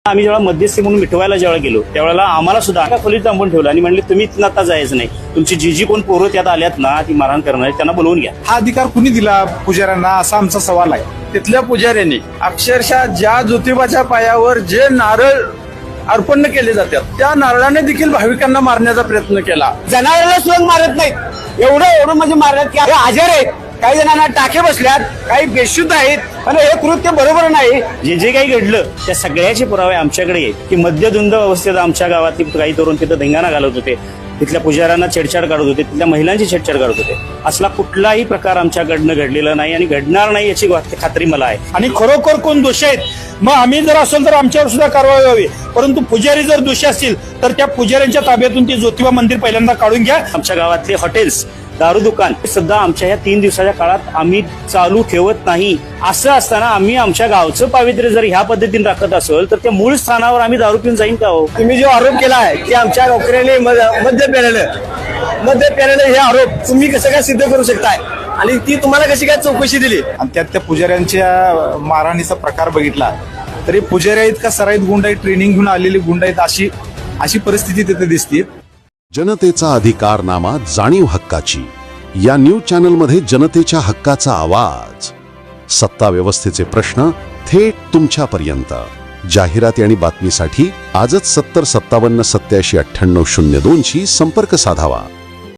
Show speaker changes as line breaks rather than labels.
आम्ही जेव्हा मध्यस्थी म्हणून मिटवायला जेव्हा गेलो त्यावेळेला आम्हाला सुद्धा एका खोलीत थांबून ठेवलं आणि म्हणले तुम्ही इथनं आता जायचं नाही, तुमची जी कोण पोरं त्यात आल्यात ना ती मारहाण करणार त्यांना बोलवून घ्या.
हा अधिकार कुणी दिला पुजाऱ्यांना असा आमचा सवाल आहे.
तिथल्या पुजाऱ्यांनी अक्षरशः ज्या ज्योतिबाच्या पायावर जे नारळ अर्पण केले जातात त्या नारळाने देखील भाविकांना मारण्याचा प्रयत्न केला.
जनावराला सुद्धा मारत नाहीत, एवढं म्हणजे मारत की आजार आहेत, काही जणांना टाके बसल्यात, काही बेशुद्ध आहेत आणि हे कृत्य बरोबर नाही.
जे काही घडलं त्या सगळ्याचे पुरावे आमच्याकडे आहेत की मद्यधुंद अवस्थेत आमच्या गावातली काही तरुण तिथं धिंगाणा घालत होते, तिथल्या पुजाऱ्यांना छेडछाड काढत होते, तिथल्या महिलांची छेडछाड काढत होते. असला कुठलाही प्रकार आमच्याकडनं घडलेला नाही आणि घडणार नाही याची खात्री मला आहे.
आणि खरोखर कोण दोषी आहेत मग आम्ही जर असेल तर आमच्यावर सुद्धा कारवाई व्हावी, परंतु पुजारी जर दोषी असतील तर त्या पुजाऱ्यांच्या ताब्यातून ते ज्योतिबा मंदिर पहिल्यांदा काढून घ्या.
आमच्या गावातले हॉटेल्स, दारू दुकान सुद्धा आमच्या ह्या 3 दिवसाच्या काळात आम्ही चालू ठेवत नाही. असं असताना आम्ही आमच्या गावचं पावित्र्य जर ह्या पद्धतीने राखत असेल तर त्या मूळ स्थानावर आम्ही दारू पिऊन जाईन का हो?
तुम्ही जो आरोप केला आहे की आमच्या गावकऱ्याने मद्य पेरलं हे आरोप तुम्ही कसं काय सिद्ध करू शकताय आणि ती तुम्हाला कशी काय चौकशी दिली?
आणि त्यात त्या पुजाऱ्यांच्या मारहाणीचा प्रकार बघितला तरी पुजारी आहेत का सराईत गुंड आहेत, ट्रेनिंग घेऊन आलेली गुंड आहेत, अशी परिस्थिती तिथे दिसते.
जनतेचा अधिकारनामा, जाणीव हक्काची. या न्यूज चॅनलमध्ये जनतेच्या हक्काचा आवाज. सत्ता व्यवस्थेचे प्रश्न थेट तुमच्यापर्यंत. जाहिराती आणि बातमीसाठी आजच 70 57 87 98 02 शी संपर्क साधावा.